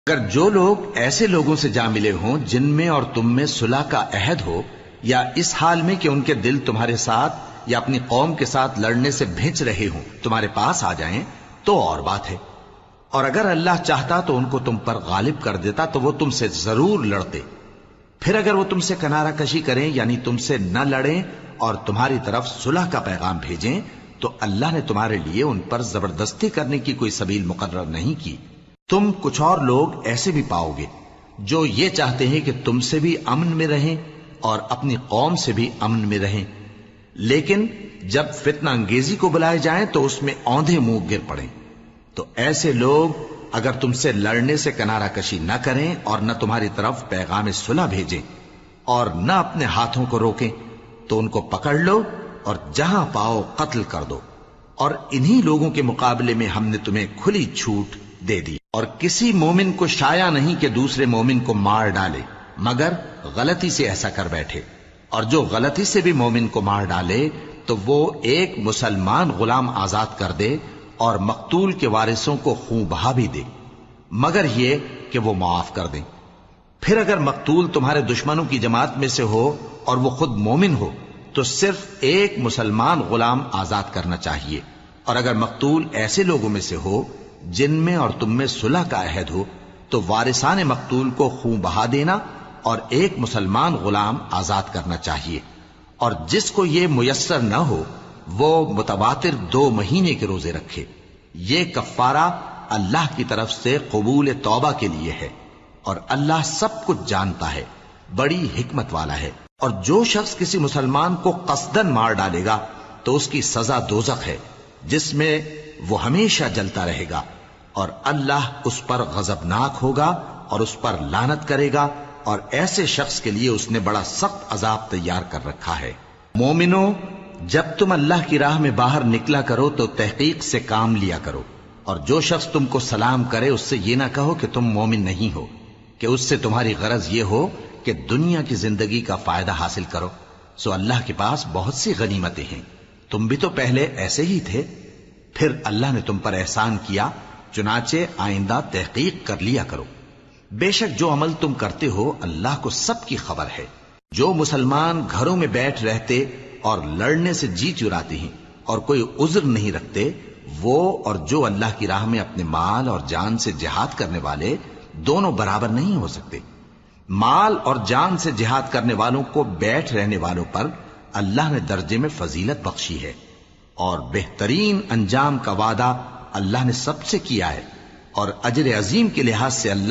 اگر جو لوگ ایسے لوگوں سے جا ملے ہوں جن میں اور تم میں صلح کا عہد ہو، یا اس حال میں کہ ان کے دل تمہارے ساتھ یا اپنی قوم کے ساتھ لڑنے سے بھنچ رہے ہوں، تمہارے پاس آ جائیں تو اور بات ہے، اور اگر اللہ چاہتا تو ان کو تم پر غالب کر دیتا تو وہ تم سے ضرور لڑتے۔ پھر اگر وہ تم سے کنارہ کشی کریں یعنی تم سے نہ لڑیں اور تمہاری طرف صلح کا پیغام بھیجیں تو اللہ نے تمہارے لیے ان پر زبردستی کرنے کی کوئی سبیل مقرر نہیں کی۔ تم کچھ اور لوگ ایسے بھی پاؤ گے جو یہ چاہتے ہیں کہ تم سے بھی امن میں رہیں اور اپنی قوم سے بھی امن میں رہیں، لیکن جب فتنہ انگیزی کو بلائے جائیں تو اس میں اوندھے منہ گر پڑیں۔ تو ایسے لوگ اگر تم سے لڑنے سے کنارہ کشی نہ کریں اور نہ تمہاری طرف پیغام صلح بھیجیں اور نہ اپنے ہاتھوں کو روکیں تو ان کو پکڑ لو اور جہاں پاؤ قتل کر دو، اور انہی لوگوں کے مقابلے میں ہم نے تمہیں کھلی چھوٹ دے دی۔ اور کسی مومن کو شایع نہیں کہ دوسرے مومن کو مار ڈالے مگر غلطی سے ایسا کر بیٹھے، اور جو غلطی سے بھی مومن کو مار ڈالے تو وہ ایک مسلمان غلام آزاد کر دے اور مقتول کے وارثوں کو خون بہا بھی دے، مگر یہ کہ وہ معاف کر دیں۔ پھر اگر مقتول تمہارے دشمنوں کی جماعت میں سے ہو اور وہ خود مومن ہو تو صرف ایک مسلمان غلام آزاد کرنا چاہیے، اور اگر مقتول ایسے لوگوں میں سے ہو جن میں اور تم میں صلح کا عہد ہو تو وارثان مقتول کو خون بہا دینا اور ایک مسلمان غلام آزاد کرنا چاہیے، اور جس کو یہ میسر نہ ہو وہ متواتر 2 مہینے کے روزے رکھے۔ یہ کفارہ اللہ کی طرف سے قبول توبہ کے لیے ہے، اور اللہ سب کچھ جانتا ہے، بڑی حکمت والا ہے۔ اور جو شخص کسی مسلمان کو قصدن مار ڈالے گا تو اس کی سزا دوزخ ہے جس میں وہ ہمیشہ جلتا رہے گا، اور اللہ اس پر غضبناک ہوگا اور اس پر لعنت کرے گا، اور ایسے شخص کے لیے اس نے بڑا سخت عذاب تیار کر رکھا ہے۔ مومنو، جب تم اللہ کی راہ میں باہر نکلا کرو تو تحقیق سے کام لیا کرو، اور جو شخص تم کو سلام کرے اس سے یہ نہ کہو کہ تم مومن نہیں ہو، کہ اس سے تمہاری غرض یہ ہو کہ دنیا کی زندگی کا فائدہ حاصل کرو۔ سو اللہ کے پاس بہت سی غنیمتیں ہیں، تم بھی تو پہلے ایسے ہی تھے، پھر اللہ نے تم پر احسان کیا، چنانچہ آئندہ تحقیق کر لیا کرو۔ بے شک جو عمل تم کرتے ہو اللہ کو سب کی خبر ہے۔ جو مسلمان گھروں میں بیٹھ رہتے اور لڑنے سے جی چراتے ہیں اور کوئی عذر نہیں رکھتے، وہ اور جو اللہ کی راہ میں اپنے مال اور جان سے جہاد کرنے والے دونوں برابر نہیں ہو سکتے۔ مال اور جان سے جہاد کرنے والوں کو بیٹھ رہنے والوں پر اللہ نے درجے میں فضیلت بخشی ہے، اور بہترین انجام کا وعدہ اللہ نے سب سے کیا ہے، اور اجر عظیم کے لحاظ سے اللہ